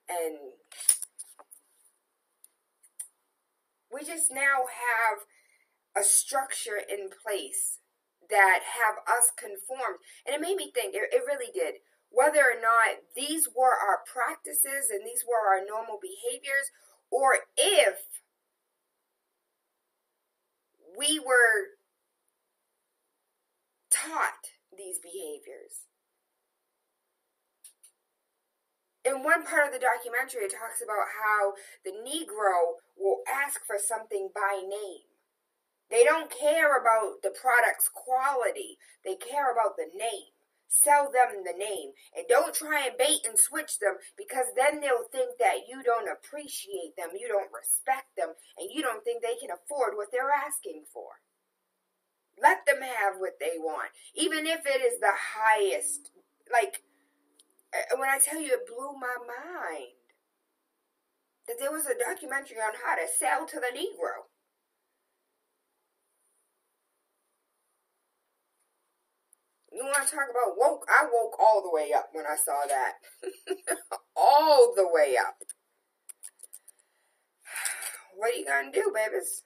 And we just now have a structure in place that have us conformed. And it made me think, it really did, whether or not these were our practices and these were our normal behaviors, or if we were taught these behaviors. In one part of the documentary, it talks about how the Negro will ask for something by name. They don't care about the product's quality. They care about the name. Sell them the name. And don't try and bait and switch them, because then they'll think that you don't appreciate them, you don't respect them, and you don't think they can afford what they're asking for. Let them have what they want, even if it is the highest. Like, when I tell you, it blew my mind that there was a documentary on how to sell to the Negro. You want to talk about woke? I woke all the way up when I saw that. All the way up. What are you going to do, babies?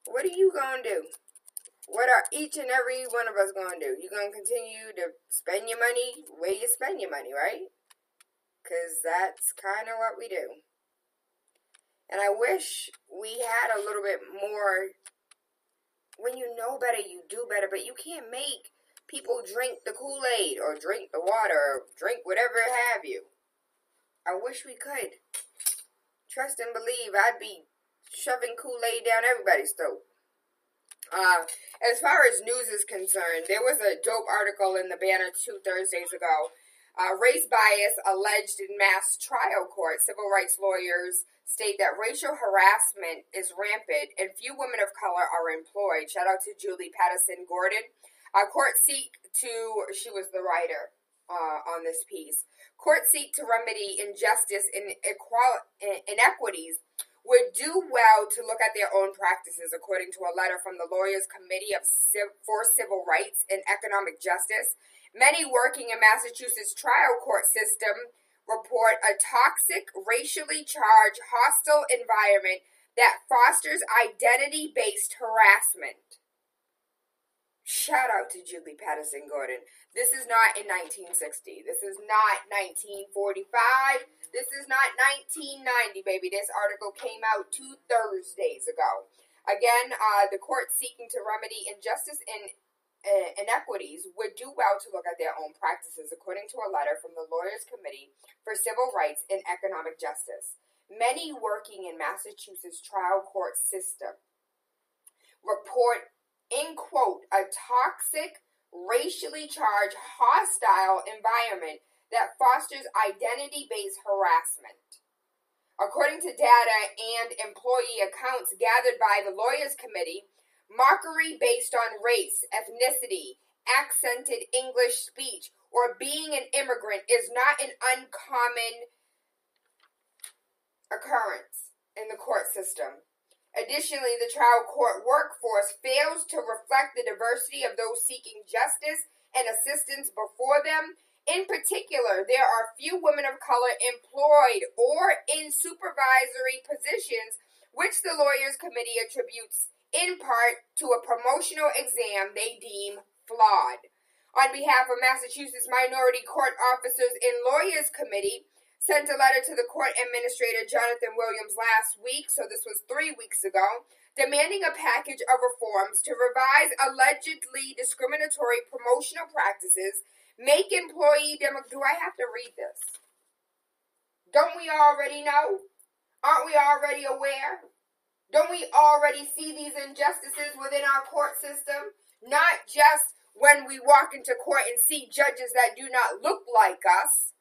What are you going to do? What are each and every one of us going to do? You going to continue to spend your money the way you spend your money, right? Because that's kind of what we do. And I wish we had a little bit more. When you know better, you do better. But you can't make people drink the Kool-Aid or drink the water or drink whatever have you. I wish we could. Trust and believe I'd be shoving Kool-Aid down everybody's throat. As far as news is concerned, there was a dope article in the Banner 2 Thursdays ago. Race bias alleged in mass trial court. Civil rights lawyers state that racial harassment is rampant and few women of color are employed. Shout out to Julie Patterson Gordon. Court seek to, she was the writer on this piece. Court seek to remedy injustice and inequities would do well to look at their own practices, according to a letter from the Lawyers Committee for Civil Rights and Economic Justice. Many working in Massachusetts trial court system report a toxic, racially charged, hostile environment that fosters identity-based harassment. Shout out to Julie Patterson Gordon. This is not in 1960. This is not 1945. This is not 1990, baby. This article came out 2 Thursdays ago. Again, the court seeking to remedy injustice and inequities would do well to look at their own practices, according to a letter from the Lawyers Committee for Civil Rights and Economic Justice. Many working in Massachusetts trial court system report, in quote, a toxic, racially charged, hostile environment that fosters identity-based harassment. According to data and employee accounts gathered by the Lawyers Committee, mockery based on race, ethnicity, accented English speech, or being an immigrant is not an uncommon occurrence in the court system. Additionally, the trial court workforce fails to reflect the diversity of those seeking justice and assistance before them. In particular, there are few women of color employed or in supervisory positions, which the Lawyers Committee attributes in part to a promotional exam they deem flawed. On behalf of Massachusetts Minority Court Officers and Lawyers Committee, sent a letter to the court administrator Jonathan Williams last week, so this was 3 weeks ago, demanding a package of reforms to revise allegedly discriminatory promotional practices, make employee do I have to read this? Don't we already know? Aren't we already aware? Don't we already see these injustices within our court system? Not just when we walk into court and see judges that do not look like us.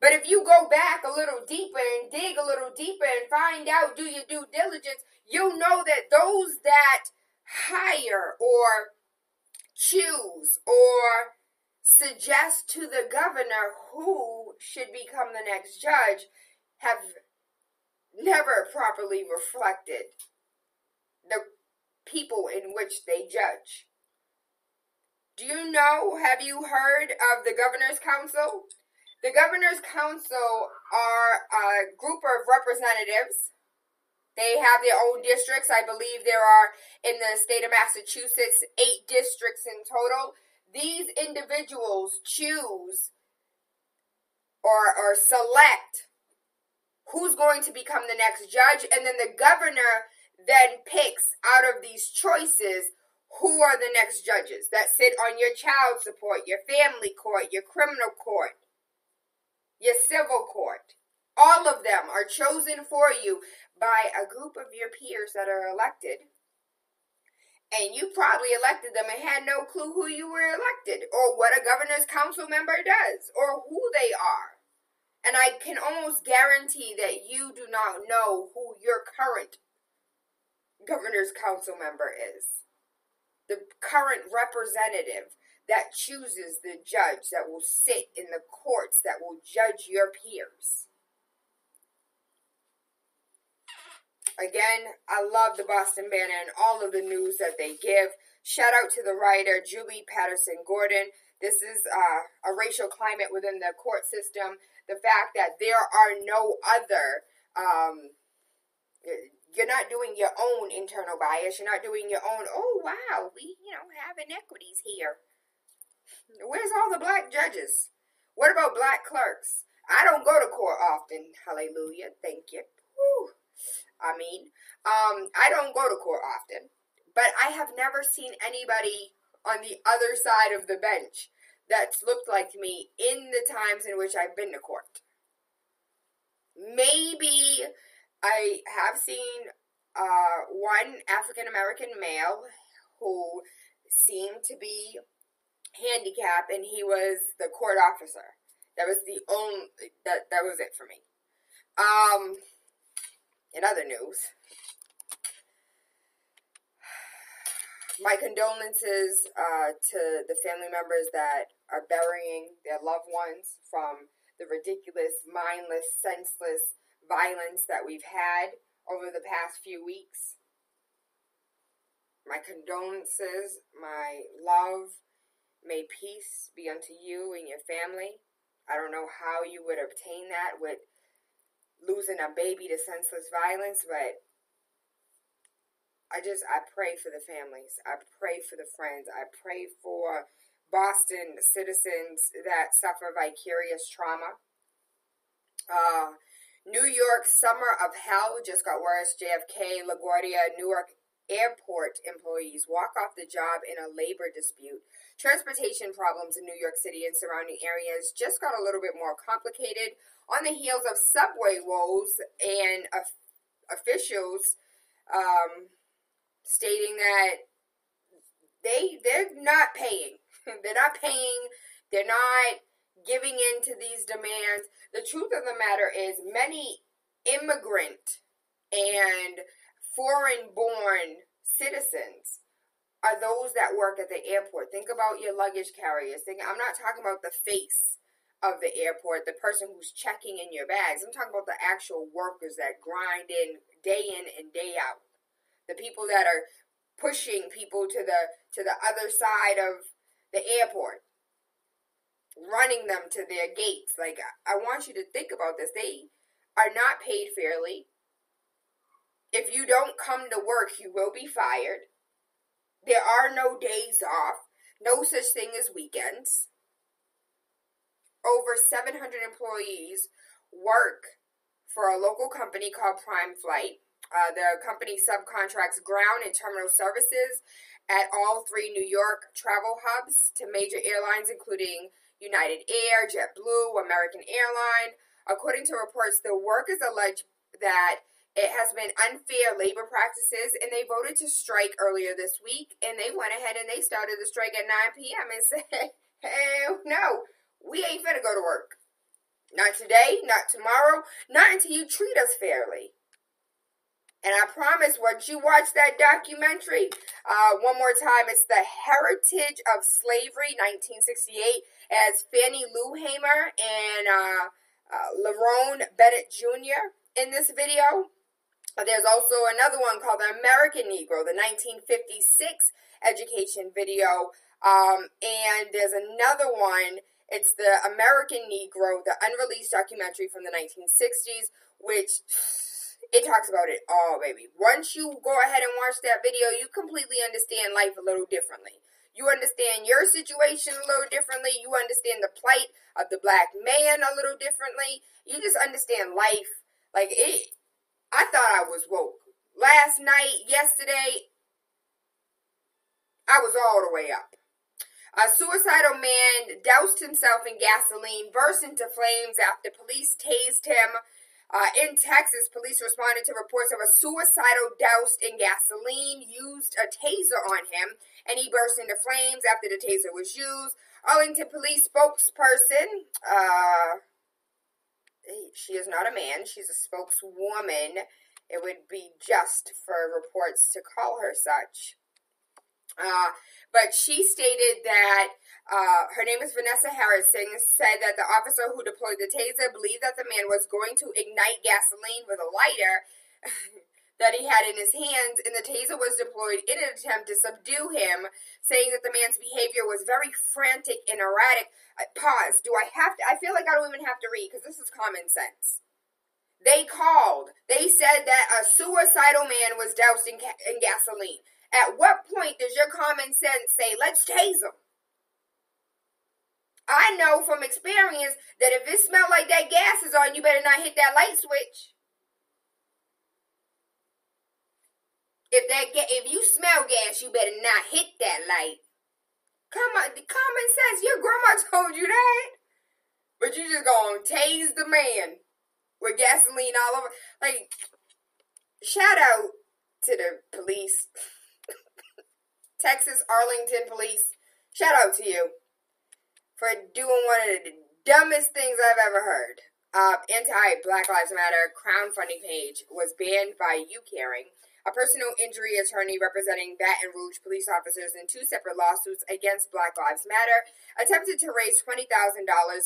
But if you go back a little deeper and dig a little deeper and find out, do your due diligence, you'll know that those that hire or choose or suggest to the governor who should become the next judge have never properly reflected the people in which they judge. Do you know, have you heard of the Governor's Council? The Governor's Council are a group of representatives. They have their own districts. I believe there are, in the state of Massachusetts, 8 districts in total. These individuals choose or select who's going to become the next judge, and then the governor then picks out of these choices who are the next judges that sit on your child support, your family court, your criminal court, your civil court. All of them are chosen for you by a group of your peers that are elected. And you probably elected them and had no clue who you were elected, or what a governor's council member does, or who they are. And I can almost guarantee that you do not know who your current governor's council member is. The current representative that chooses the judge that will sit in the courts that will judge your peers. Again, I love the Boston Banner and all of the news that they give. Shout out to the writer, Julie Patterson Gordon. This is a racial climate within the court system. The fact that there are no other, you're not doing your own internal bias. You're not doing your own, oh, wow, we, have inequities here. Where's all the black judges? What about black clerks? I don't go to court often. Hallelujah. Thank you. Whew. I don't go to court often, but I have never seen anybody on the other side of the bench that's looked like me in the times in which I've been to court. Maybe I have seen one African-American male who seemed to be handicapped, and he was the court officer. That was the only, that was it for me. In other news, my condolences to the family members that are burying their loved ones from the ridiculous, mindless, senseless violence that we've had over the past few weeks. My condolences, my love, may peace be unto you and your family. I don't know how you would obtain that with losing a baby to senseless violence, but I pray for the families. I pray for the friends. I pray for Boston citizens that suffer vicarious trauma. New York summer of hell just got worse. JFK, LaGuardia, Newark airport employees walk off the job in a labor dispute. Transportation problems in New York City and surrounding areas just got a little bit more complicated on the heels of subway woes and officials stating that they're not paying. They're not paying. They're not giving in to these demands. The truth of the matter is many immigrant and foreign-born citizens are those that work at the airport. Think about your luggage carriers. I'm not talking about the face of the airport, the person who's checking in your bags. I'm talking about the actual workers that grind in and day out. The people that are pushing people to the other side of the airport, running them to their gates. Like, I want you to think about this. They are not paid fairly. If you don't come to work, you will be fired. There are no days off. No such thing as weekends. Over 700 employees work for a local company called Prime Flight. The company subcontracts ground and terminal services at all 3 New York travel hubs to major airlines, including United Air, JetBlue, American Airlines. According to reports, the workers allege that it has been unfair labor practices, and they voted to strike earlier this week, and they went ahead and they started the strike at 9 p.m. and said, hell no, we ain't finna go to work. Not today, not tomorrow, not until you treat us fairly. And I promise, once you watch that documentary, one more time, it's The Heritage of Slavery, 1968, as Fannie Lou Hamer and Lerone Bennett Jr. in this video. There's also another one called The American Negro, the 1956 education video. And there's another one It's the American Negro, the unreleased documentary from the 1960s, which it talks about it all, baby. Once you go ahead and watch that video, you completely understand life a little differently. You understand your situation a little differently. You understand the plight of the black man a little differently. You just understand life. Like, I thought I was woke. Last night, yesterday, I was all the way up. A suicidal man doused himself in gasoline, burst into flames after police tased him. In Texas, police responded to reports of a suicidal doused in gasoline, used a taser on him, and he burst into flames after the taser was used. Arlington police spokesperson, she is not a man, she's a spokeswoman. It would be just for reports to call her such. But she stated that her name is Vanessa Harrison, said that the officer who deployed the taser believed that the man was going to ignite gasoline with a lighter that he had in his hands, and the taser was deployed in an attempt to subdue him, saying that the man's behavior was very frantic and erratic. Pause. Do I have to? I feel like I don't even have to read because this is common sense. They called. They said that a suicidal man was doused in gasoline. At what point does your common sense say, let's tase him? I know from experience that if it smells like that gas is on, you better not hit that light switch. If you smell gas, you better not hit that light. Come on, the common sense. Your grandma told you that. But you just gonna tase the man with gasoline all over. Like, shout out to the police. Texas, Arlington police, shout out to you for doing one of the dumbest things I've ever heard. Anti-BlackLivesMatter crowdfunding page was banned by UCaring, a personal injury attorney representing Baton Rouge police officers in two separate lawsuits against Black Lives Matter, attempted to raise $20,000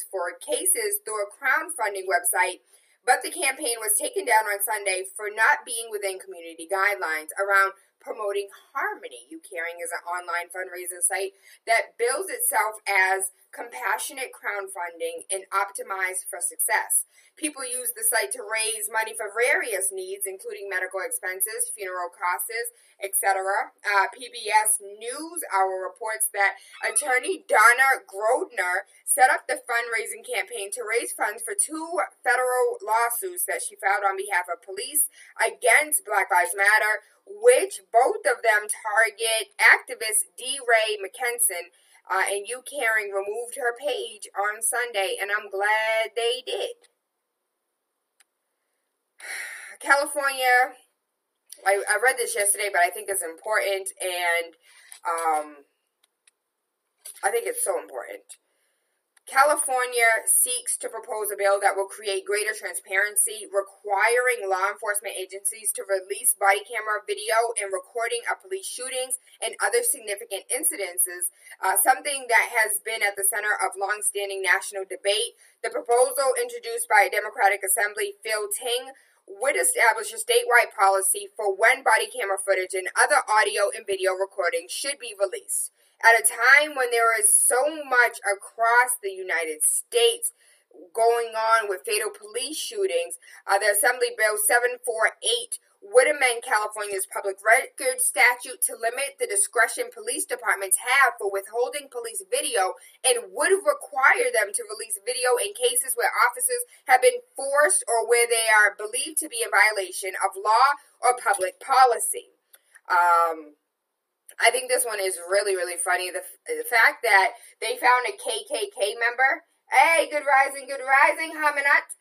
for cases through a crowdfunding website, but the campaign was taken down on Sunday for not being within community guidelines around promoting harmony. UCaring is an online fundraising site that bills itself as compassionate crowdfunding and optimized for success. People use the site to raise money for various needs, including medical expenses, funeral costs, etc. PBS NewsHour reports that attorney Donna Grodner set up the fundraising campaign to raise funds for two federal lawsuits that she filed on behalf of police against Black Lives Matter, which both of them target activist D. Ray McKenson, and UCaring removed her page on Sunday, and I'm glad they did. California, I read this yesterday, but I think it's important, and I think it's so important. California seeks to propose a bill that will create greater transparency, requiring law enforcement agencies to release body camera video and recording of police shootings and other significant incidences, something that has been at the center of long-standing national debate. The proposal, introduced by Democratic Assembly Phil Ting, would establish a statewide policy for when body camera footage and other audio and video recordings should be released. At a time when there is so much across the United States going on with fatal police shootings, the Assembly Bill 748 would amend California's public record statute to limit the discretion police departments have for withholding police video and would require them to release video in cases where officers have been forced or where they are believed to be in violation of law or public policy. I think this one is really, really funny. The fact that they found a KKK member. Hey, good rising, Hamanat.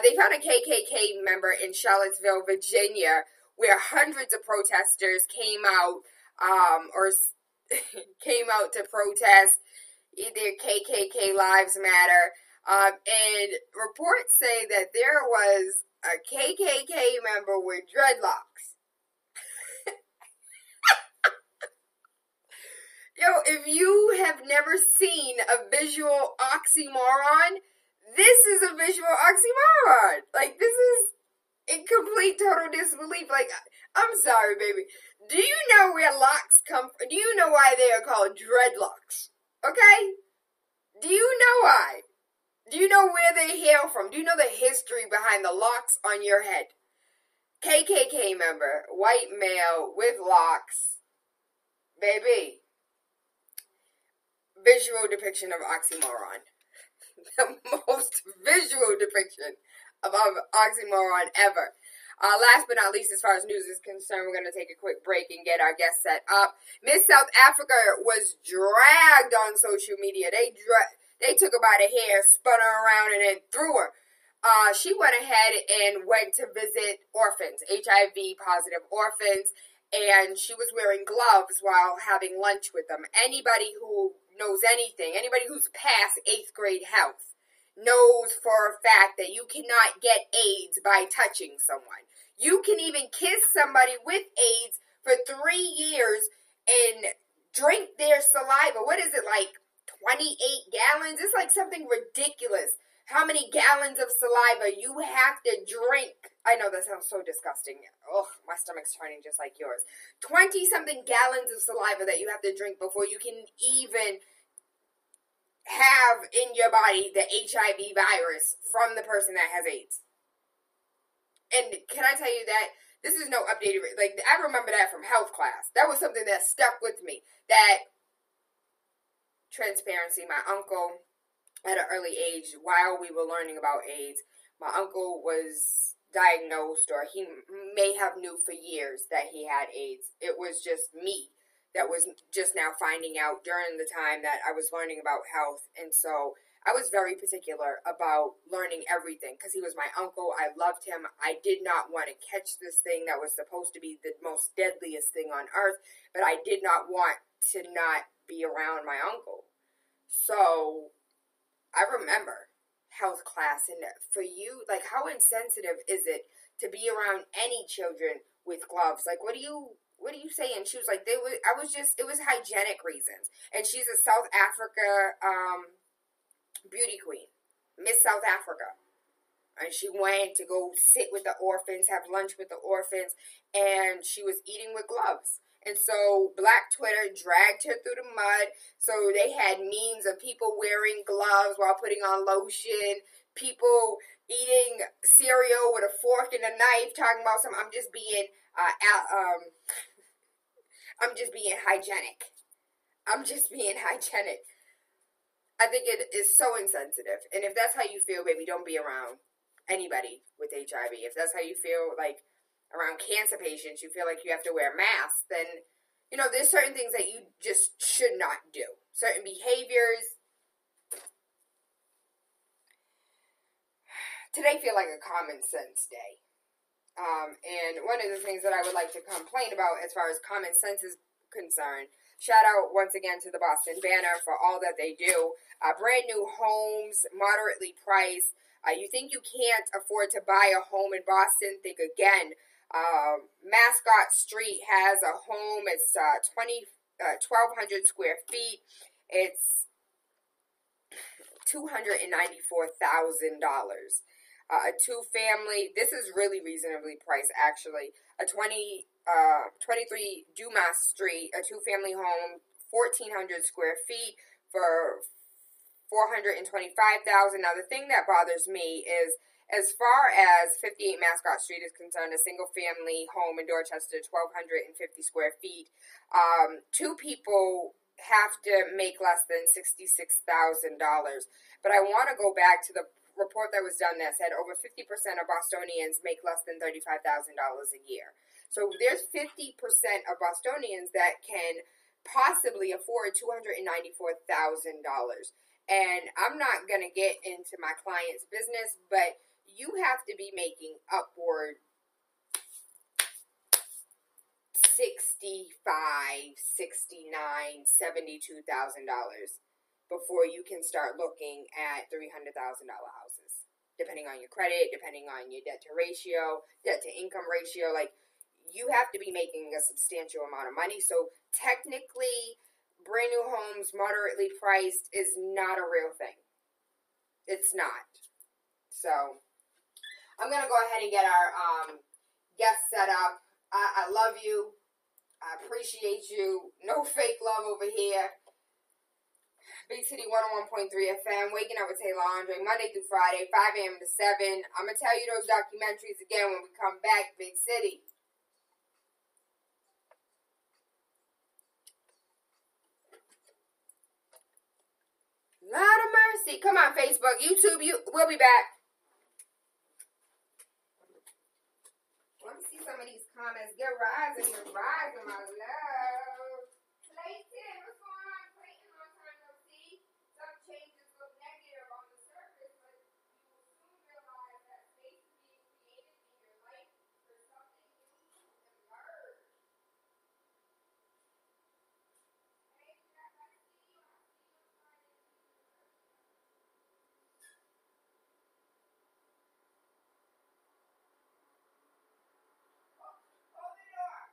They found a KKK member in Charlottesville, Virginia, where hundreds of protesters came out, came out to protest either KKK Lives Matter. And reports say that there was a KKK member with dreadlocks. Yo, if you have never seen a visual oxymoron, this is a visual oxymoron. Like, this is in complete total disbelief. Like, I'm sorry, baby. Do you know where locks come from? Do you know why they are called dreadlocks? Okay? Do you know why? Do you know where they hail from? Do you know the history behind the locks on your head? KKK member, white male with locks. Baby. Visual depiction of oxymoron. The most visual depiction of oxymoron ever. Last but not least, as far as news is concerned, we're going to take a quick break and get our guest set up. Miss South Africa was dragged on social media. They took her by the hair, spun her around, and then threw her. She went ahead and went to visit orphans, HIV-positive orphans, and she was wearing gloves while having lunch with them. Anybody who knows anything, anybody who's past 8th grade health, knows for a fact that you cannot get AIDS by touching someone. You can even kiss somebody with AIDS for 3 years and drink their saliva. What is it, like 28 gallons? It's like something ridiculous. How many gallons of saliva you have to drink. I know that sounds so disgusting. Oh, my stomach's turning just like yours. 20-something gallons of saliva that you have to drink before you can even have in your body the HIV virus from the person that has AIDS. And can I tell you that this is no updated, like, I remember that from health class. That was something that stuck with me. That transparency, my uncle, at an early age, while we were learning about AIDS, my uncle was diagnosed, or he may have knew for years that he had AIDS. It was just me that was just now finding out during the time that I was learning about health. And so I was very particular about learning everything because he was my uncle. I loved him. I did not want to catch this thing that was supposed to be the most deadliest thing on earth, but I did not want to not be around my uncle. So I remember health class, and for you, like, how insensitive is it to be around any children with gloves? Like, what do you say? And she was like, it was hygienic reasons. And she's a South Africa beauty queen, Miss South Africa. And she went to go sit with the orphans, have lunch with the orphans, and she was eating with gloves. And so Black Twitter dragged her through the mud. So they had memes of people wearing gloves while putting on lotion, people eating cereal with a fork and a knife, talking about I'm just being hygienic. I'm just being hygienic. I think it is so insensitive. And if that's how you feel, baby, don't be around anybody with HIV. If that's how you feel, like, around cancer patients, you feel like you have to wear masks, then, you know, there's certain things that you just should not do. Certain behaviors. Today feel like a common sense day. And one of the things that I would like to complain about as far as common sense is concerned, shout out once again to the BostonBanner for all that they do. Brand new homes, moderately priced. You think you can't afford to buy a home in Boston? Think again. Mascot Street has a home. It's 1,200 square feet. It's $294,000. A two-family. This is really reasonably priced, actually. A 23 Dumas Street, a two-family home, 1,400 square feet for $425,000. Now, the thing that bothers me is, as far as 58 Mascot Street is concerned, a single-family home in Dorchester, 1,250 square feet, two people have to make less than $66,000. But I want to go back to the report that was done that said over 50% of Bostonians make less than $35,000 a year. So there's 50% of Bostonians that can possibly afford $294,000. And I'm not going to get into my client's business, but you have to be making upward $65,000, $69,000, $72,000 before you can start looking at $300,000 houses, depending on your credit, depending on your debt to income ratio. Like, you have to be making a substantial amount of money. So technically, brand new homes, moderately priced, is not a real thing. It's not. So I'm going to go ahead and get our guest set up. I love you. I appreciate you. No fake love over here. Big City 101.3 FM, Waking Up with TaylaAndre, Monday through Friday, 5 a.m. to 7. I'm going to tell you those documentaries again when we come back, Big City. Lord of mercy. Come on, Facebook, YouTube, we'll be back. Let me see some of these comments. Get rising, my love. Clayton, what's going on, Clayton? Long time no see. Some changes look negative on the surface, but you will soon realize that space is being created in your life for something new to emerge. Hey, Jack, I see you. Hold the door.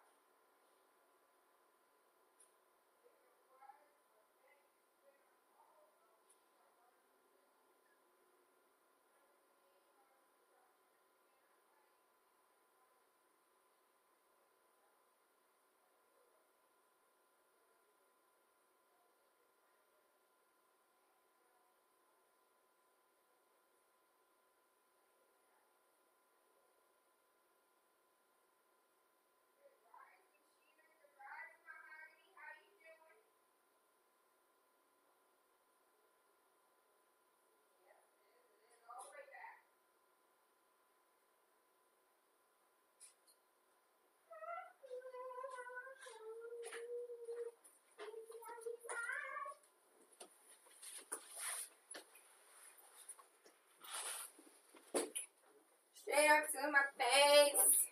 Straight up to my face.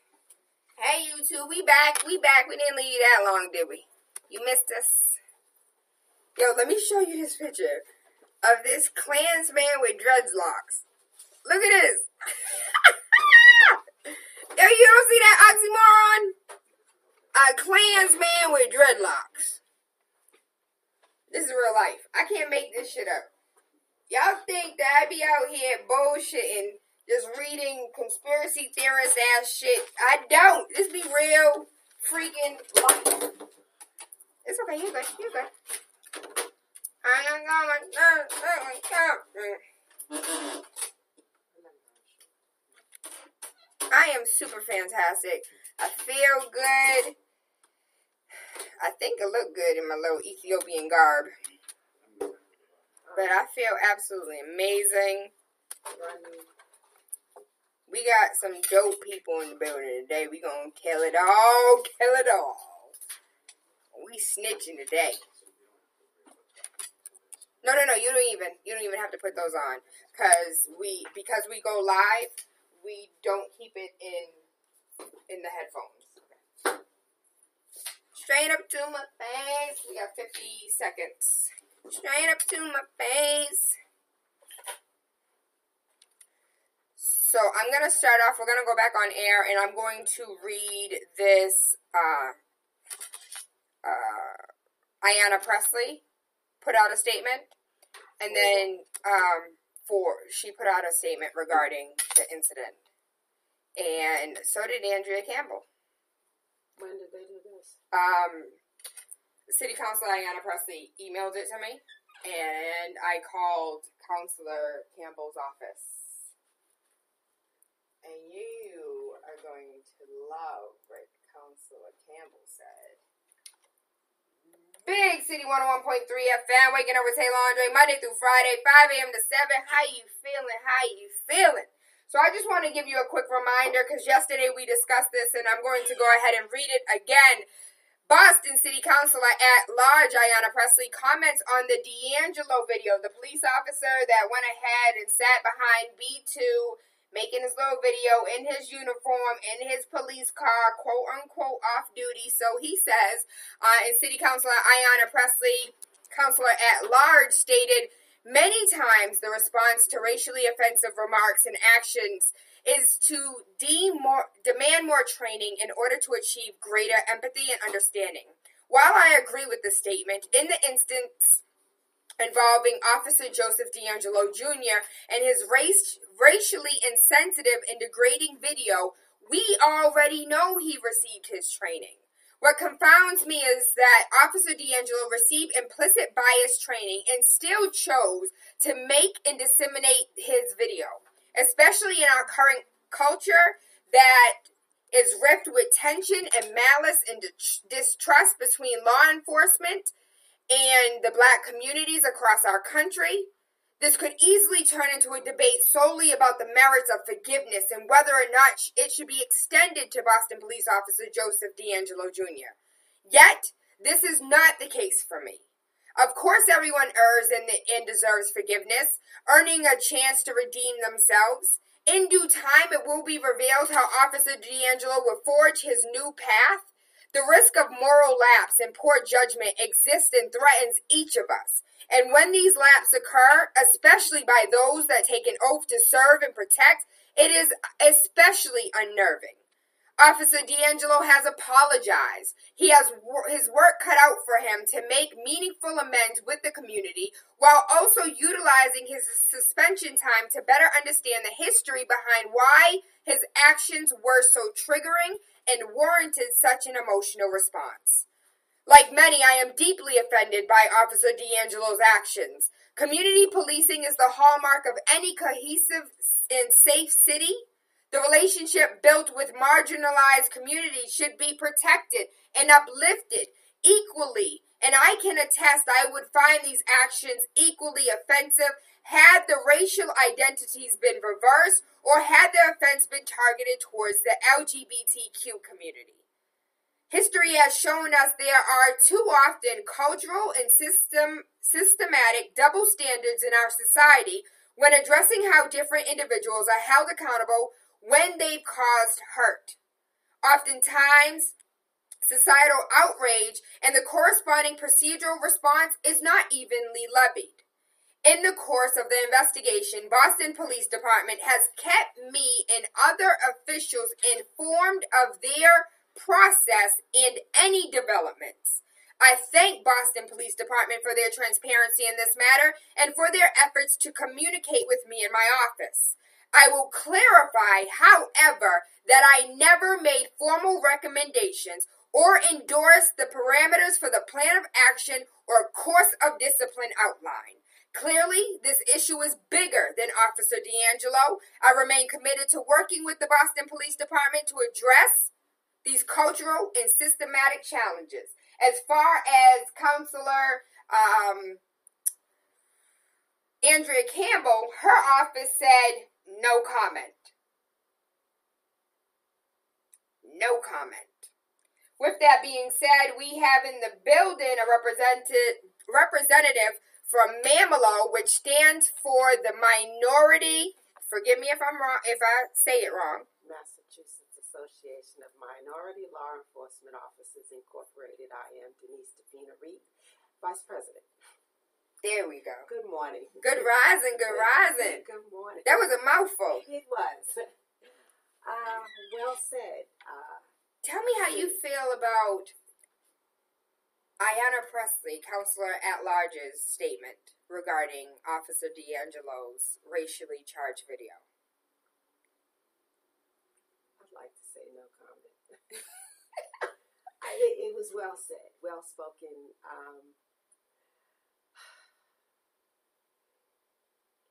Hey, YouTube, we back. We didn't leave you that long, did we? You missed us. Yo, let me show you this picture of this Klansman with dreadlocks. Look at this. Yo, you don't see that oxymoron? A Klansman with dreadlocks. This is real life. I can't make this shit up. Y'all think that I be out here bullshitting, just reading conspiracy theorist ass shit. I don't. This be real freaking life. It's okay. You're good. You're good. I am super fantastic. I feel good. I think I look good in my little Ethiopian garb. But I feel absolutely amazing. We got some dope people in the building today. We gonna kill it all. Kill it all. We snitching today. No. You don't even have to put those on. Because we go live, we don't keep it in the headphones. Okay. Straight up to my face. We got 50 seconds. Straight up to my face. So I'm going to start off. We're going to go back on air, and I'm going to read this. Ayanna Pressley put out a statement, and then she put out a statement regarding the incident, and so did Andrea Campbell. When did they do this? City Councilor Ayanna Pressley emailed it to me, and I called Councilor Campbell's office. And you are going to love what Councilor Campbell said. Big City 101.3 FM, Waking Up with TaylaAndre, Monday through Friday, 5 a.m. to 7. How you feeling? How you feeling? So I just want to give you a quick reminder, because yesterday we discussed this, and I'm going to go ahead and read it again. Boston City Councilor at Large Ayanna Pressley comments on the D'Angelo video, the police officer that went ahead and sat behind B2, making his little video in his uniform, in his police car, quote-unquote off-duty. So he says, and City Councilor Ayanna Pressley, Councilor at Large, stated, many times the response to racially offensive remarks and actions is to demand more training in order to achieve greater empathy and understanding. While I agree with the statement, in the instance involving Officer Joseph D'Angelo Jr. and his racially insensitive and degrading video, we already know he received his training. What confounds me is that Officer D'Angelo received implicit bias training and still chose to make and disseminate his video, especially in our current culture that is rife with tension and malice and distrust between law enforcement and the Black communities across our country. This could easily turn into a debate solely about the merits of forgiveness and whether or not it should be extended to Boston Police Officer Joseph D'Angelo Jr. Yet, this is not the case for me. Of course, everyone errs and deserves forgiveness, earning a chance to redeem themselves. In due time, it will be revealed how Officer D'Angelo will forge his new path. The risk of moral lapse and poor judgment exists and threatens each of us. And when these lapses occur, especially by those that take an oath to serve and protect, it is especially unnerving. Officer D'Angelo has apologized. He has his work cut out for him to make meaningful amends with the community while also utilizing his suspension time to better understand the history behind why his actions were so triggering and warranted such an emotional response. Like many, I am deeply offended by Officer D'Angelo's actions. Community policing is the hallmark of any cohesive and safe city. The relationship built with marginalized communities should be protected and uplifted equally. And I can attest I would find these actions equally offensive had the racial identities been reversed or had the offense been targeted towards the LGBTQ community. History has shown us there are too often cultural and systematic double standards in our society when addressing how different individuals are held accountable when they've caused hurt. Oftentimes, societal outrage and the corresponding procedural response is not evenly levied. In the course of the investigation, Boston Police Department has kept me and other officials informed of their process and any developments. I thank Boston Police Department for their transparency in this matter and for their efforts to communicate with me in my office. I will clarify, however, that I never made formal recommendations or endorsed the parameters for the plan of action or course of discipline outlined. Clearly, this issue is bigger than Officer D'Angelo. I remain committed to working with the Boston Police Department to address these cultural and systematic challenges. As far as Counselor Andrea Campbell, her office said no comment. No comment. With that being said, we have in the building a representative from MAMLEO, which stands for the Minority, forgive me if I'm wrong, if I say it wrong, Massachusetts Association of Minority Law Enforcement Officers Incorporated. I am Denise DePina Reed, Vice President. There we go. Good morning. Good rising, good rising. Good morning. That was a mouthful. It was. Well said. Tell me how you feel about Ayanna Pressley, Counselor at Large's statement regarding Officer D'Angelo's racially charged video. I'd like to say no comment. It was well said, well spoken.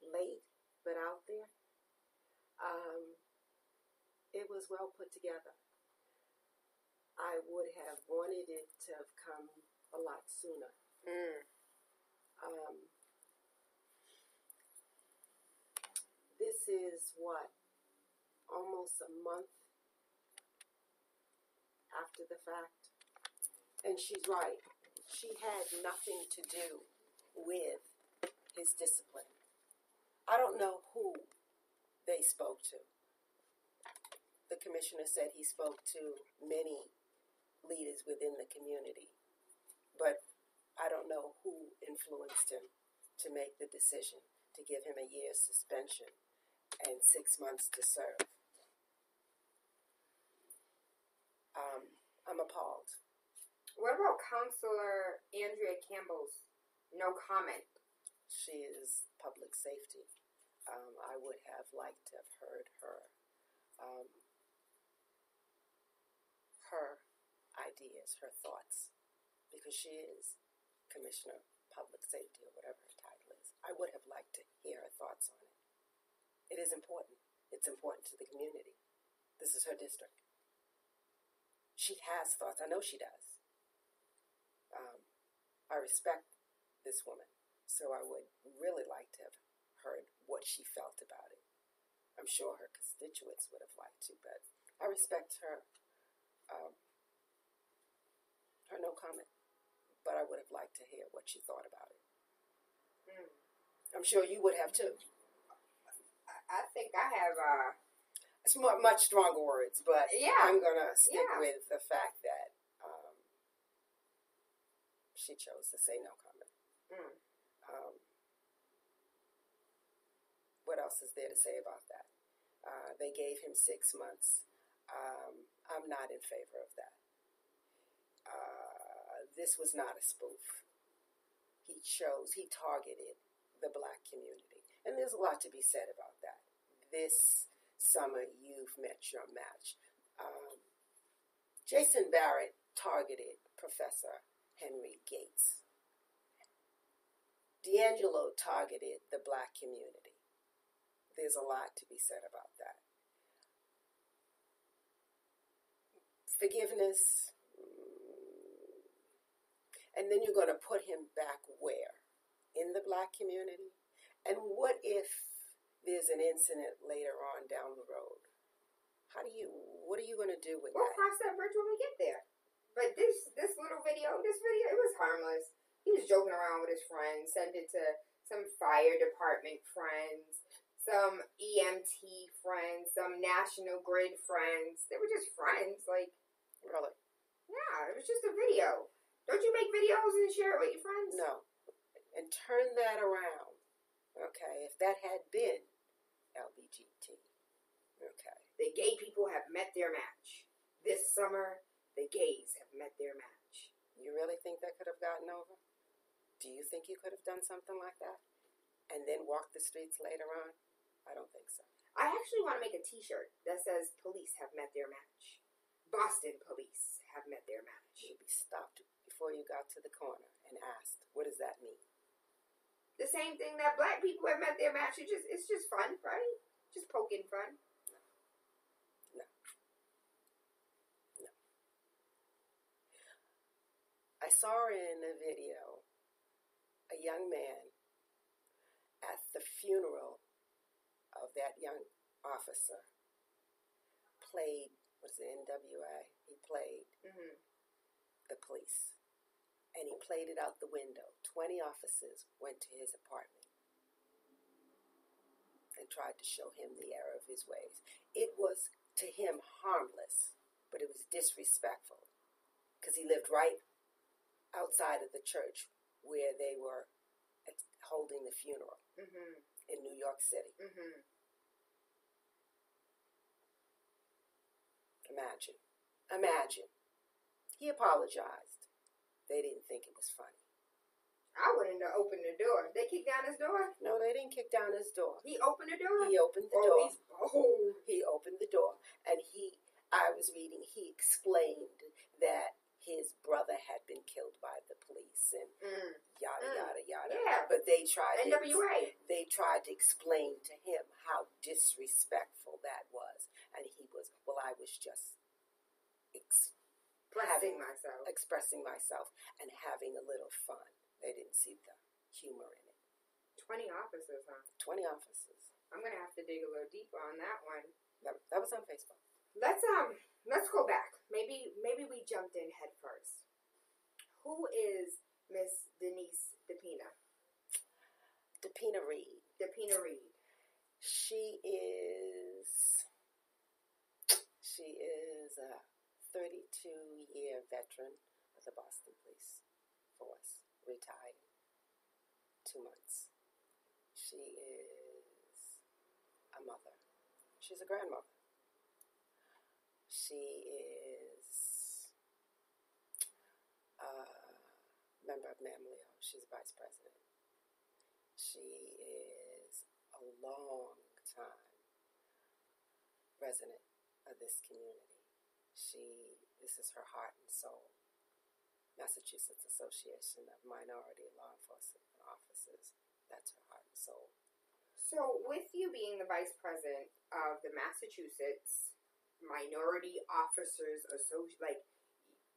Late, but out there. It was well put together. I would have wanted it to have come a lot sooner. This is almost a month after the fact. And she's right. She had nothing to do with his discipline. I don't know who they spoke to. The commissioner said he spoke to many leaders within the community, but I don't know who influenced him to make the decision to give him a year's suspension and 6 months to serve. I'm appalled. What about Counselor Andrea Campbell's no comment? She is public safety. I would have liked to have heard her ideas. hears her thoughts, because she is Commissioner of Public Safety or whatever her title is. I would have liked to hear her thoughts on it. It is important. It's important to the community. This is her district. She has thoughts. I know she does. I respect this woman, so I would really like to have heard what she felt about it. I'm sure her constituents would have liked to, but I respect her no comment. But I would have liked to hear what she thought about it. I'm sure you would have too. I think I have. It's much stronger words, but yeah, I'm gonna stick with the fact that she chose to say no comment. What else is there to say about that? They gave him 6 months. I'm not in favor of that. This was not a spoof. He targeted the black community. And there's a lot to be said about that. This summer, you've met your match. Jason Barrett targeted Professor Henry Gates. D'Angelo targeted the black community. There's a lot to be said about that. Forgiveness. And then you're going to put him back where? In the black community? And what if there's an incident later on down the road? What are you going to do with that? We'll cross that bridge when we get there. But this video, it was harmless. He was joking around with his friends, sent it to some fire department friends, some EMT friends, some National Grid friends. They were just friends, like. Really? Yeah, it was just a video. Don't you make videos and share it with your friends? No. And turn that around. Okay, if that had been LBGT. Okay. The gay people have met their match. This summer, the gays have met their match. You really think that could have gotten over? Do you think you could have done something like that? And then walked the streets later on? I don't think so. I actually want to make a t-shirt that says police have met their match. Boston police have met their match. You'd be stopped before you got to the corner and asked, what does that mean? The same thing that black people have met their match. It's just fun, right? Just poking fun. No. I saw in a video a young man at the funeral of that young officer played, what's the NWA? He played the police. And he played it out the window. 20 officers went to his apartment and tried to show him the error of his ways. It was, to him, harmless, but it was disrespectful because he lived right outside of the church where they were holding the funeral in New York City. Imagine. He apologized. They didn't think it was funny. I wouldn't have opened the door. They kicked down his door? No, they didn't kick down his door. He opened the door? He opened the door. He's bold. He opened the door. And I was reading, he explained that his brother had been killed by the police and yada, yada, yada. Yeah. But they tried NWA. They tried to explain to him how disrespectful that was. And he was, well, I was just expressing myself and having a little fun. They didn't see the humor in it. 20 officers, huh? 20 officers. I'm gonna have to dig a little deeper on that one. That was on Facebook. Let's go back. Maybe we jumped in head first. Who is Miss Denise DePina? DePina Reed. DePina Reed. She is a 32-year veteran of the Boston Police Force, retired 2 months. She is a mother. She's a grandmother. She is a member of MAMLEO. She's a vice president. She is a long-time resident of this community. This is her heart and soul. Massachusetts Association of Minority Law Enforcement Officers. That's her heart and soul. So, with you being the vice president of the Massachusetts Minority Officers Association, like,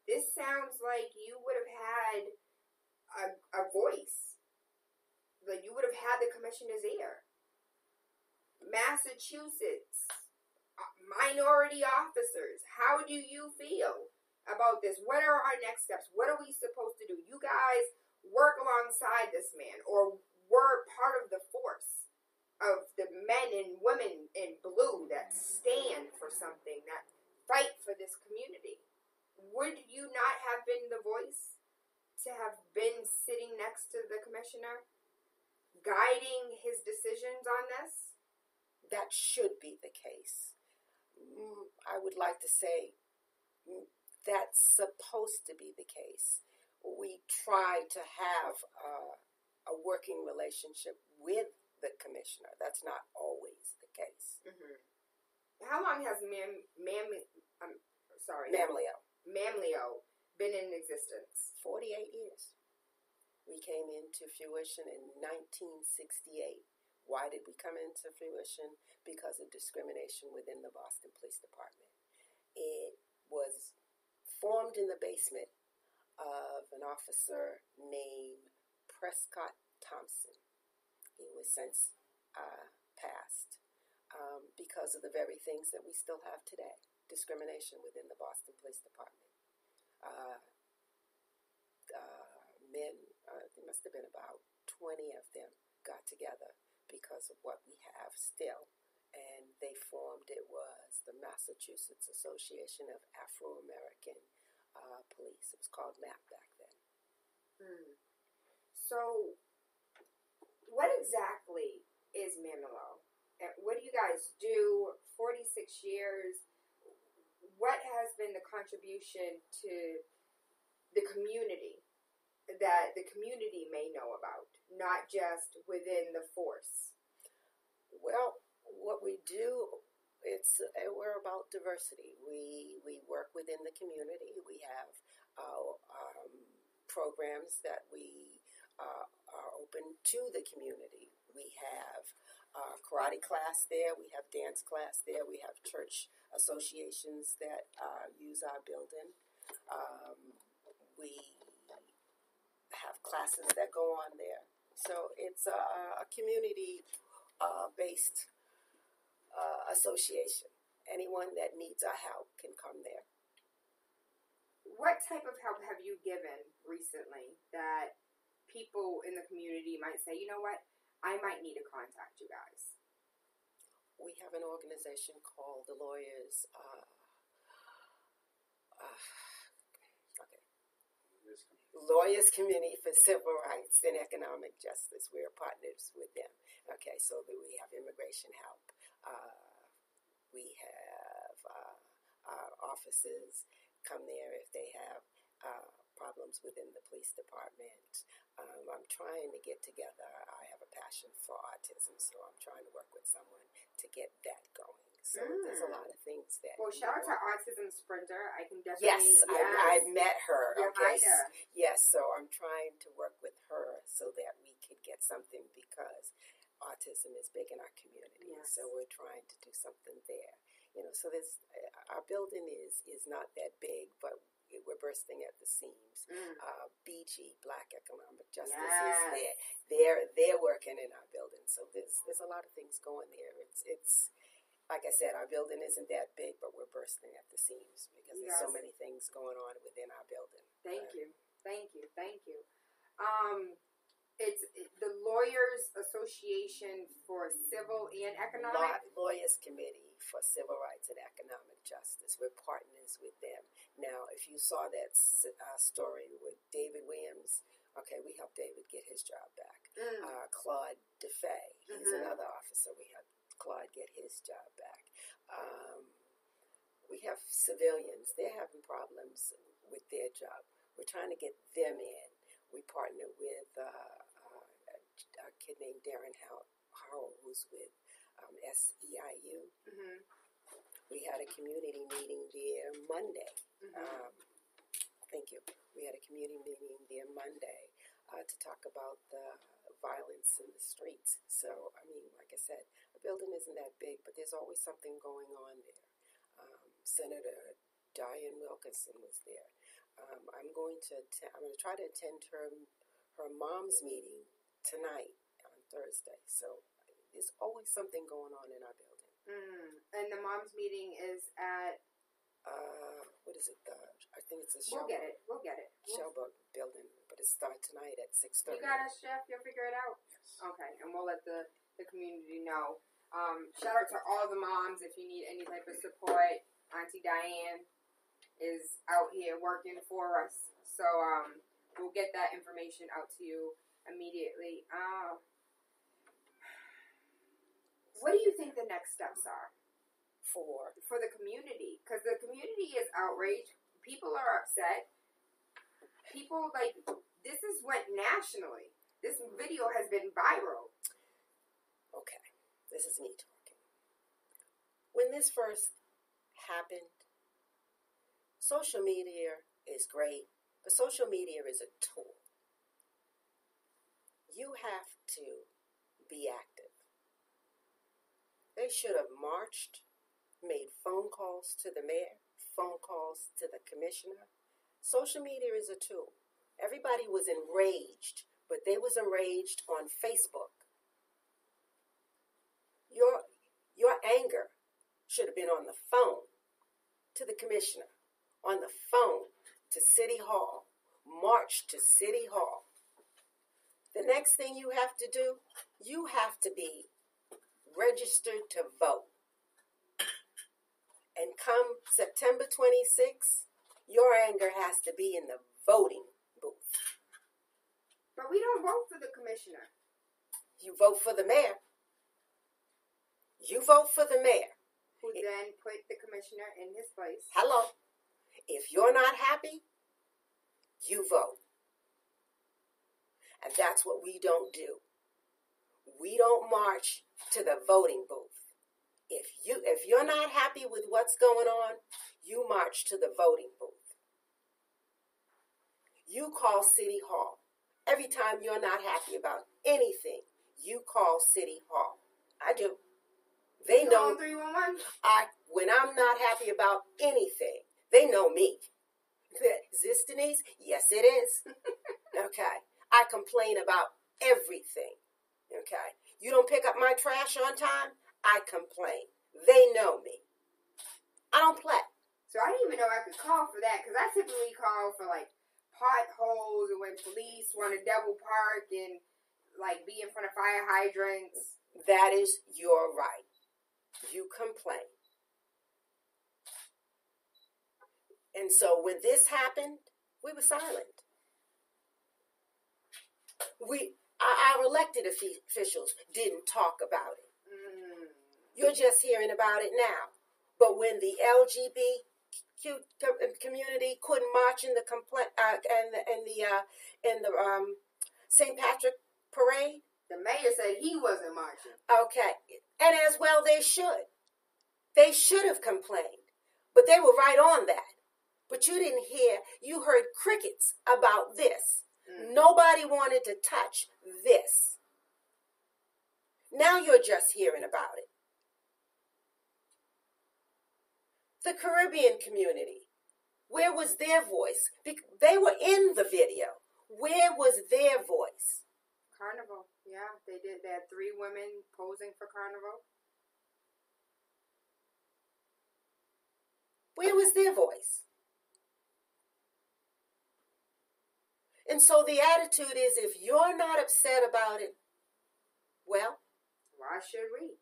this sounds like you would have had a voice. Like, you would have had the commissioner's ear. Massachusetts minority officers, how do you feel about this? What are our next steps? What are we supposed to do? You guys work alongside this man, or were part of the force of the men and women in blue that stand for something, that fight for this community. Would you not have been the voice to have been sitting next to the commissioner, guiding his decisions on this? That should be the case. I would like to say that's supposed to be the case. We try to have a working relationship with the commissioner. That's not always the case. Mm-hmm. How long has MAMLEO been in existence? 48 years. We came into fruition in 1968. Why did we come into fruition? Because of discrimination within the Boston Police Department. It was formed in the basement of an officer named Prescott Thompson. He was since passed because of the very things that we still have today. Discrimination within the Boston Police Department. Men, there must have been about 20 of them, got together because of what we have still. And they formed, it was the Massachusetts Association of Afro-American Police. It was called MAP back then. So, what exactly is MAMLEO? What do you guys do? 46 years. What has been the contribution to the community that the community may know about, not just within the force? Well, what we do, we're about diversity. We work within the community. We have programs that we are open to the community. We have karate class there. We have dance class there. We have church associations that use our building. We have classes that go on there. So it's a community-based association. Anyone that needs our help can come there. What type of help have you given recently that people in the community might say, you know what, I might need to contact you guys? We have an organization called the Lawyers Committee for Civil Rights and Economic Justice. We're partners with them. Okay, so we have immigration help. We have our officers come there if they have problems within the police department. I'm trying to get together. I have a passion for autism, so I'm trying to work with someone to get that going. So there's a lot of things that... Well, shout out to Autism Sprinter. I can definitely... Yes, I've met her. Yeah, okay. Yes, so I'm trying to work with her so that we could get something, because autism is big in our community. Yes. So we're trying to do something there. You know, so there's... Our building is not that big, but we're bursting at the seams. BG, Black Economic Justice, is there. They're working in our building. So there's a lot of things going there. It's like I said, our building isn't that big, but we're bursting at the seams because there's so many things going on within our building. Thank you. It's the Lawyers Association for Civil and Economic... Lawyers Committee for Civil Rights and Economic Justice. We're partners with them. Now, if you saw that story with David Williams, okay, we helped David get his job back. Claude DeFay, he's another officer. We helped Claude get his job back. We have civilians. They're having problems with their job. We're trying to get them in. We partner with a kid named Darren Howell, who's with SEIU. We had a community meeting there Monday. Thank you. We had a community meeting there Monday to talk about the violence in the streets. So, I mean, like I said, the building isn't that big, but there's always something going on there. Senator Diane Wilkinson was there. I'm going to try to attend her mom's meeting tonight on Thursday. So there's always something going on in our building. And the mom's meeting is at what is it? I think it's a We'll get it. Shelburne building, but it starts tonight at 6:30. You got us, Chef. You'll figure it out. Yes. Okay, and we'll let the community know. Shout out to all the moms if you need any type of support. Auntie Diane is out here working for us, so we'll get that information out to you immediately. What do you think the next steps are for the community? Because the community is outraged. People are upset. People this went nationally. This video has been viral. Okay, this is me talking. When this first happened, social media is great, but social media is a tool. You have to be active. They should have marched, made phone calls to the mayor, phone calls to the commissioner. Social media is a tool. Everybody was enraged, but they was enraged on Facebook. Your anger should have been on the phone to the commissioner, on the phone to City Hall, march to City Hall. The next thing you have to do, you have to be registered to vote. And come September 26th, your anger has to be in the voting booth. But we don't vote for the commissioner. You vote for the mayor. You vote for the mayor. Who then put the commissioner in his place. Hello. If you're not happy, you vote. And that's what we don't do. We don't march to the voting booth. If you're not happy with what's going on, you march to the voting booth. You call City Hall. Every time you're not happy about anything, you call City Hall. I do. They know 311. When I'm not happy about anything, they know me. Is this Denise? Yes, it is. Okay. I complain about everything. Okay. You don't pick up my trash on time, I complain. They know me. I don't play. So I didn't even know I could call for that, because I typically call for potholes or when police want to double park and be in front of fire hydrants. That is your right. You complain. And so when this happened, we were silent. Our elected officials didn't talk about it. You're just hearing about it now. But when the LGBTQ community couldn't march in the St. Patrick parade, the mayor said he wasn't marching. Okay, and as well they should. They should have complained, but they were right on that. But you didn't hear. You heard crickets about this. Nobody wanted to touch this. Now you're just hearing about it. The Caribbean community, where was their voice? They were in the video. Where was their voice? Carnival, yeah, they did. They had 3 women posing for Carnival. Where was their voice? And so the attitude is, if you're not upset about it, well, why should we?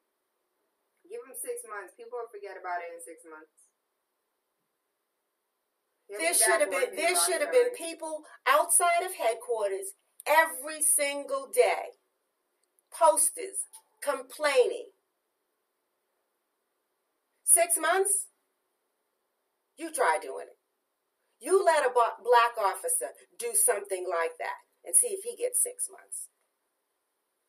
Give them 6 months. People will forget about it in 6 months. There should have been people outside of headquarters every single day, posters complaining. 6 months? You try doing it. You let a black officer do something like that and see if he gets 6 months.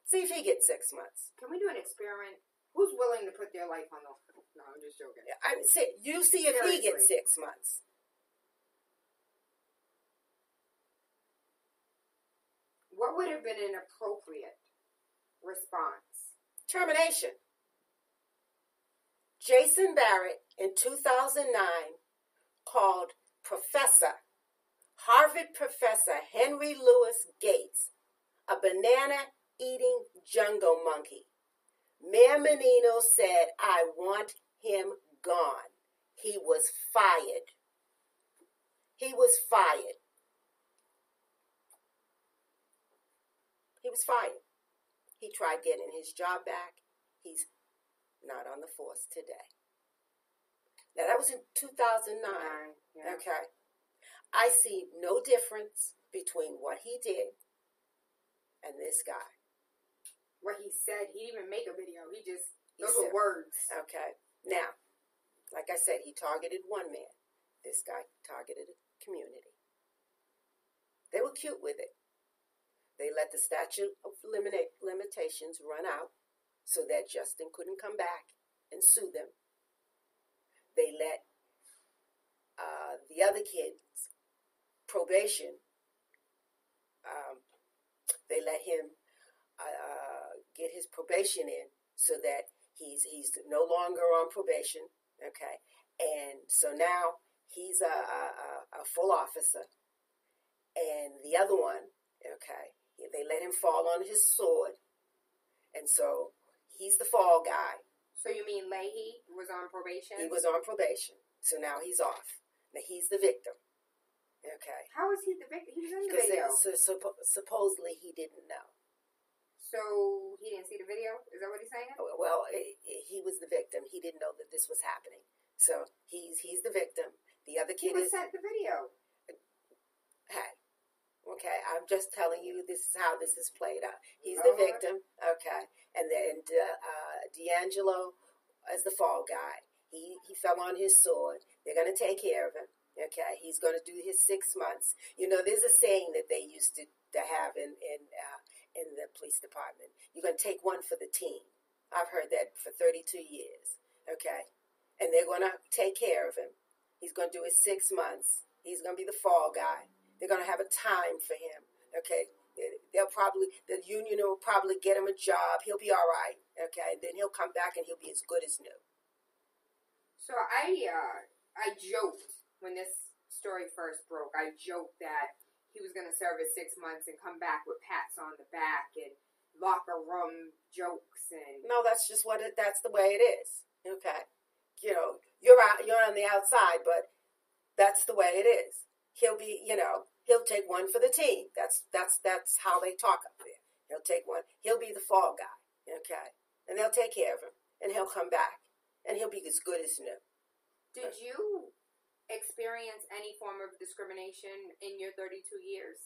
See if he gets 6 months. Can we do an experiment? Who's willing to put their life on the... No, I'm just joking. You see if he gets 6 months. What would have been an appropriate response? Termination. Jason Barrett in 2009 called Harvard professor Henry Louis Gates a banana-eating jungle monkey. Mayor Menino said, "I want him gone." He was fired. He was fired. He was fired. He tried getting his job back. He's not on the force today. Now, that was in 2009. Yeah. Okay. I see no difference between what he did and this guy. What he said, he didn't even make a video. Those were words. Okay. Now, like I said, he targeted one man. This guy targeted a community. They were cute with it. They let the statute of limitations run out so that Justin couldn't come back and sue them. They let the other kids probation. They let him get his probation in so that he's no longer on probation. Okay, and so now he's a full officer, and the other one, okay, they let him fall on his sword, and so he's the fall guy. So you mean Leahy was on probation? He was on probation, so now he's off. Now he's the victim. Okay. How is he the victim? He was in the video. Supposedly he didn't know. So he didn't see the video? Is that what he's saying? Well, he was the victim. He didn't know that this was happening. So he's the victim. The other kid he was sent the video. Hey, okay, I'm just telling you this is how this is played out. He's the victim, okay, and then D'Angelo as the fall guy. He fell on his sword. They're going to take care of him. Okay, he's going to do his 6 months. You know, there's a saying that they used to have in the police department. You're going to take one for the team. I've heard that for 32 years. Okay, and they're going to take care of him. He's going to do his 6 months. He's going to be the fall guy. They're going to have a time for him. Okay, the union will probably get him a job. He'll be all right. Okay, then he'll come back and he'll be as good as new. So I joked when this story first broke. I joked that he was going to serve his 6 months and come back with pats on the back and locker room jokes and. No, that's just that's the way it is. Okay, you know, you're on the outside, but that's the way it is. He'll be, he'll take one for the team. That's how they talk up there. He'll take one. He'll be the fall guy. Okay, and they'll take care of him, and he'll come back, and he'll be as good as new. Did you experience any form of discrimination in your 32 years?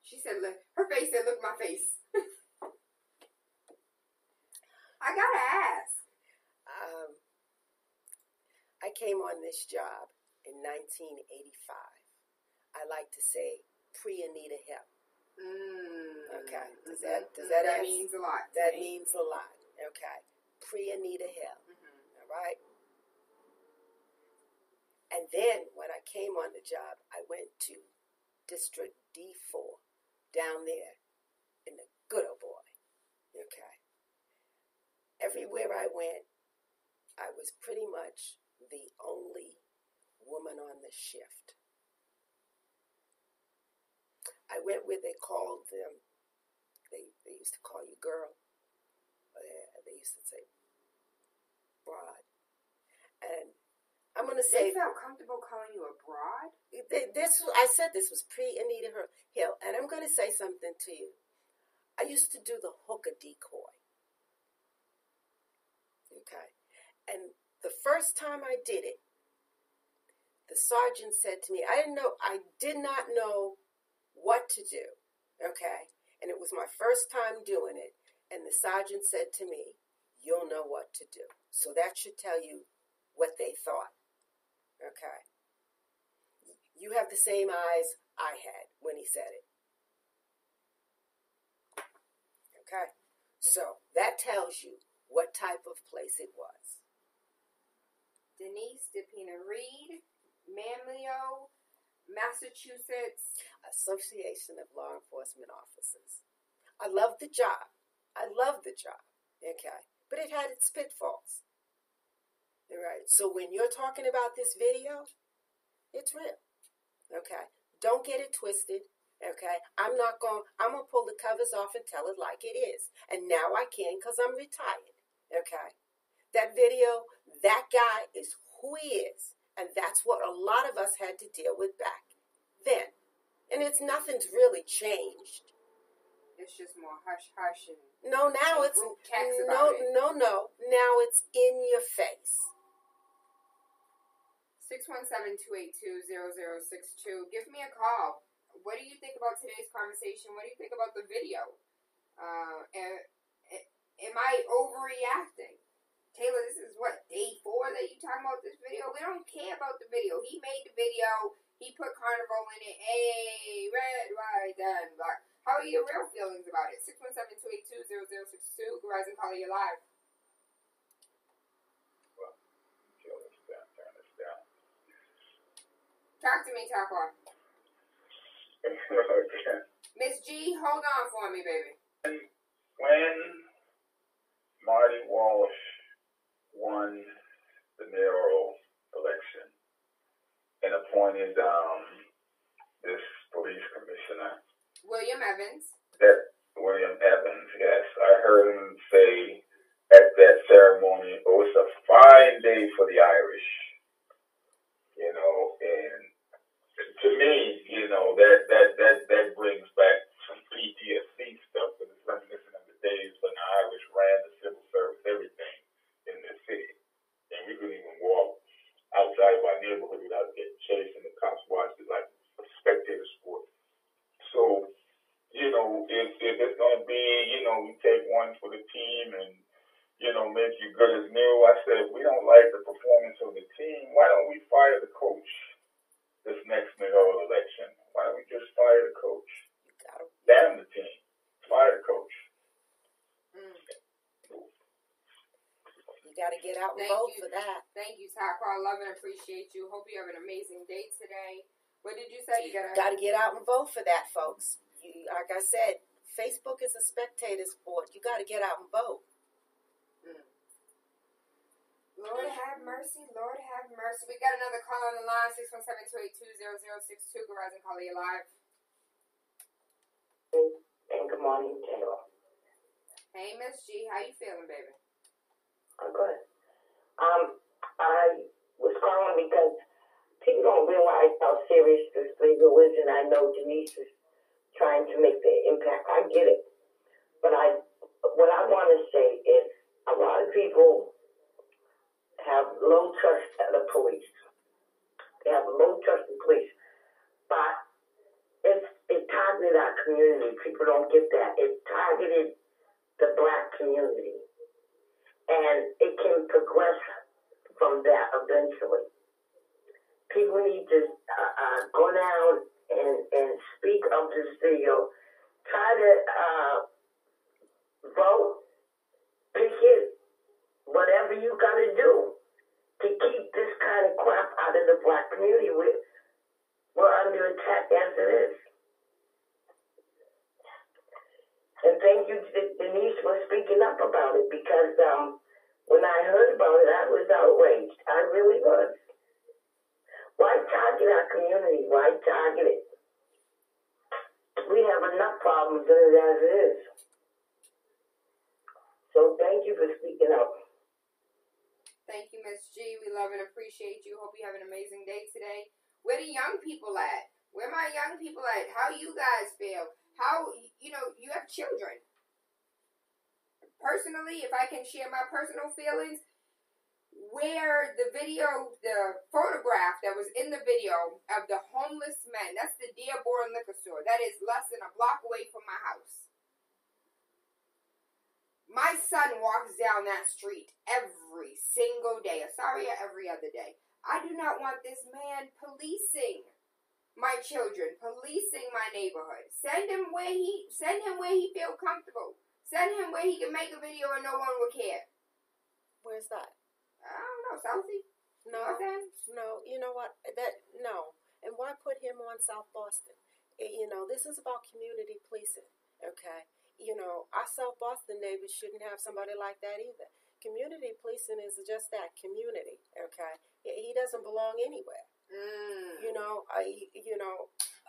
She said, look, her face said, look, my face. I gotta ask. I came on this job in 1985. I like to say pre-Anita Hill. Okay. Does that means a lot. That means a lot. Okay. Pre-Anita Hill. Mm-hmm. All right. And then when I came on the job, I went to District D4 down there in the good old boy. Okay. Everywhere I went, I was pretty much the only woman on the shift. I went where they called them, they used to call you girl. They used to say broad. And I'm going to say... They felt comfortable calling you a broad? I said this was pre-Anita Hill. And I'm going to say something to you. I used to do the hooker decoy. Okay. And the first time I did it, the sergeant said to me, I did not know what to do. Okay. And it was my first time doing it. And the sergeant said to me, you'll know what to do. So that should tell you what they thought. Okay. You have the same eyes I had when he said it. Okay. So that tells you what type of place it was. Denise DePina Reed MAMLEO, Massachusetts Association of Law Enforcement Officers. I love the job. Okay? But it had its pitfalls. All right. So when you're talking about this video, it's real. Okay? Don't get it twisted. Okay? I'm going to pull the covers off and tell it like it is. And now I can because I'm retired. Okay? That video, that guy is who he is. And that's what a lot of us had to deal with back then. And nothing's really changed. It's just more hush-hush and no, now it's no. Now it's in your face. 617-282-0062. Give me a call. What do you think about today's conversation? What do you think about the video? Am I overreacting? Tayla, this is what, day 4 that you talking about this video? We don't care about the video. He made the video. He put Carnival in it. Hey, red, white, and black. How are your real feelings about it? 617-282-0062. Go rise and call you live. Well, turn this down. Talk to me, Takwa. Okay. Miss G, hold on for me, baby. When Marty Walsh won the mayoral election and appointed this police commissioner, William Evans. William Evans, yes. I heard him say at that ceremony, oh, it's a fine day for the Irish. And to me, that brings back some PTSD stuff, because it's reminiscent of the days when the Irish ran the civil service, everything in this city. And we couldn't even walk outside of our neighborhood without getting chased, and the cops watched it like a spectator sport. So, if it's going to be, we take one for the team and, make you good as new. I said, we don't like the performance of the team. Why don't we fire the coach this next mayoral election? Why don't we just fire the coach? Damn the team. Fire the coach. You got to get out and vote for that. Thank you, Takwa. I love and appreciate you. Hope you have an amazing day today. What did you say? You got to get out and vote for that, folks. Like I said, Facebook is a spectator sport. You got to get out and vote. Lord have mercy. Lord have mercy. We got another call on the line, 617-282-0062. Go rise and call you live. And good morning, Tayla. Hey, Miss G. How you feeling, baby? I'm good. I was calling because people don't realize how serious this legal is, and I know Denise is trying to make the impact. I get it. But what I want to say is a lot of people have low trust of the police. They have low trust in police. But it targeted our community. People don't get that. It targeted the black community. And it can progress from that eventually. People need to go down and speak of this video. Try to vote, pick it, whatever you got to do to keep this kind of crap out of the black community. We're under attack as it is. And thank you, Denise, for speaking up about it, because when I heard about it, I was outraged. I really was. Why target our community? Why target it? We have enough problems in it as it is. So thank you for speaking up. Thank you, Miss G. We love and appreciate you. Hope you have an amazing day today. Where the young people at? Where my young people at? How you guys feel? How, you have children. Personally, if I can share my personal feelings, where the photograph that was in the video of the homeless men, that's the Dearborn liquor store. That is less than a block away from my house. My son walks down that street every single day. Sorry, every other day. I do not want this man policing my children, policing my neighborhood. Send him where he feel comfortable. Send him where he can make a video and no one will care. Where's that? I don't know, Southie. No. You know what? No. And why put him on South Boston? This is about community policing, okay? Our South Boston neighbors shouldn't have somebody like that either. Community policing is just that, community, okay? He doesn't belong anywhere.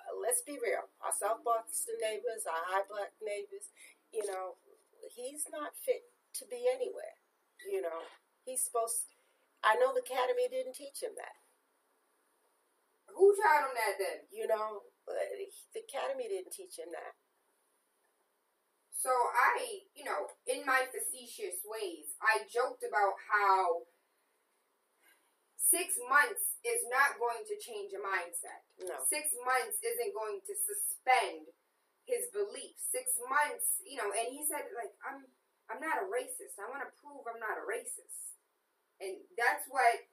Let's be real. Our South Boston neighbors, our high black neighbors, he's not fit to be anywhere. He's supposed. I know the academy didn't teach him that. Who taught him that then? The academy didn't teach him that. So I, in my facetious ways, I joked about how 6 months is not going to change a mindset. No. 6 months isn't going to suspend his beliefs. 6 months, and he said, like, I'm not a racist. I want to prove I'm not a racist. And that's what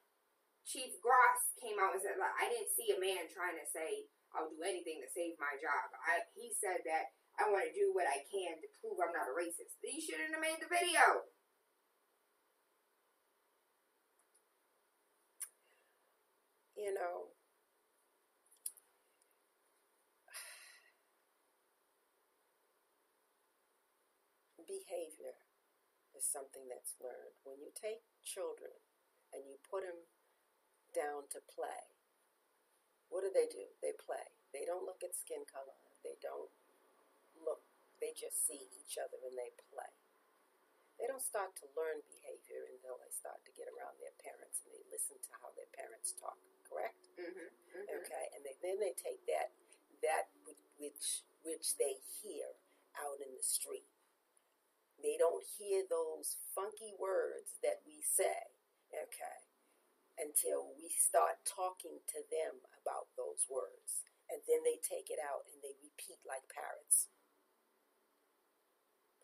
Chief Gross came out and said. Like, I didn't see a man trying to say, I'll do anything to save my job. He said that I want to do what I can to prove I'm not a racist. He shouldn't have made the video. Behavior is something that's learned. When you take children and you put them down to play, what do? They play. They don't look at skin color. They don't look. They just see each other and they play. They don't start to learn behavior until they start to get around their parents and they listen to how their parents talk. Correct? Mm-hmm. Mm-hmm. Okay, and then they take that which they hear out in the street. They don't hear those funky words that we say, okay, until we start talking to them about those words. And then they take it out and they repeat like parrots.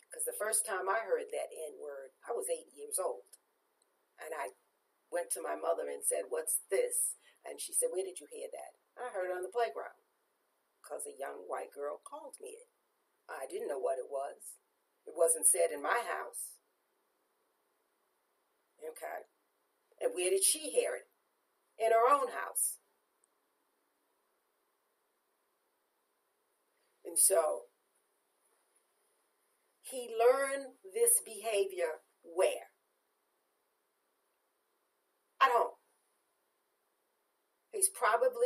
Because the first time I heard that N-word, I was 8 years old. And I went to my mother and said, "What's this?" And she said, "Where did you hear that?" I heard it on the playground. Because a young white girl called me it. I didn't know what it was. It wasn't said in my house. Okay. And where did she hear it? In her own house. And so, he learned this behavior where? At home. He's probably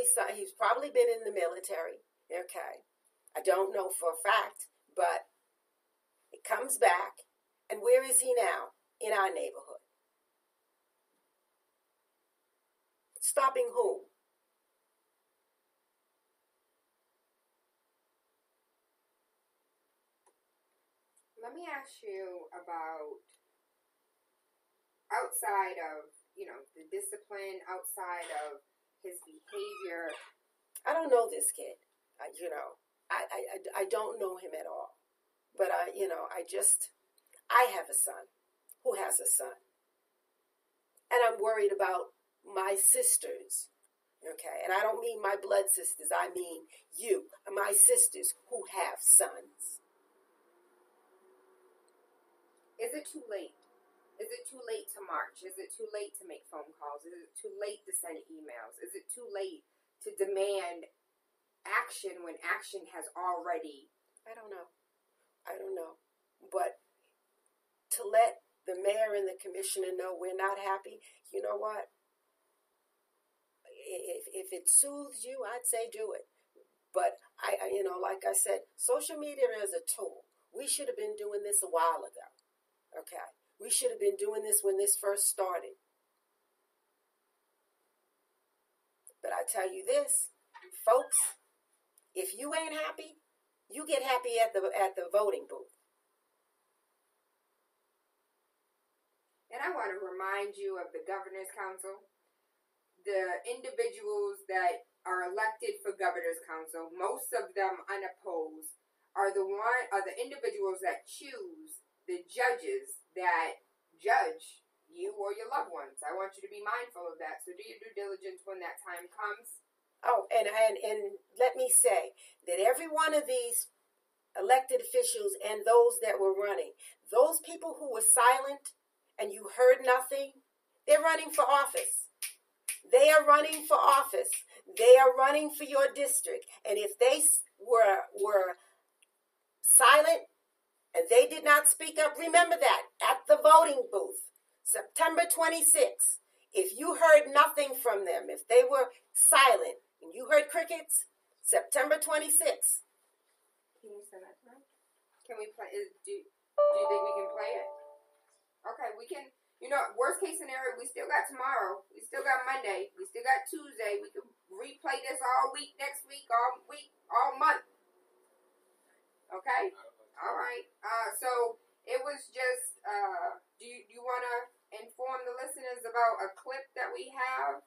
been in the military. Okay. I don't know for a fact, but it comes back. And where is he now? In our neighborhood. Stopping who? Let me ask you about outside of, the discipline, outside of his behavior. I don't know this kid. I don't know him at all. But I have a son who has a son. And I'm worried about my sisters. Okay. And I don't mean my blood sisters. I mean you, my sisters who have sons. Is it too late? Is it too late to march? Is it too late to make phone calls? Is it too late to send emails? Is it too late to demand action when action has already... I don't know. But to let the mayor and the commissioner know we're not happy, you know what? If it soothes you, I'd say do it. But, like I said, social media is a tool. We should have been doing this a while ago. Okay. We should have been doing this when this first started. But I tell you this, folks, if you ain't happy, you get happy at the voting booth. And I want to remind you of the Governor's Council. The individuals that are elected for Governor's Council, most of them unopposed, are the individuals that choose the judges that judge you or your loved ones. I want you to be mindful of that. So do your due diligence when that time comes. Oh, and let me say that every one of these elected officials and those that were running, those people who were silent and you heard nothing, they're running for office. They are running for office. They are running for your district. And if they were silent and they did not speak up, remember that at the voting booth, September 26th, if you heard nothing from them, if they were silent and you heard crickets, September 26th. Can you send that to me? Can we play? Do you think we can play it? Okay, we can. You know, worst case scenario, we still got tomorrow. We still got Monday. We still got Tuesday. We can replay this all week, next week, all month. Okay? All right. So it was just, do you want to inform the listeners about a clip that we have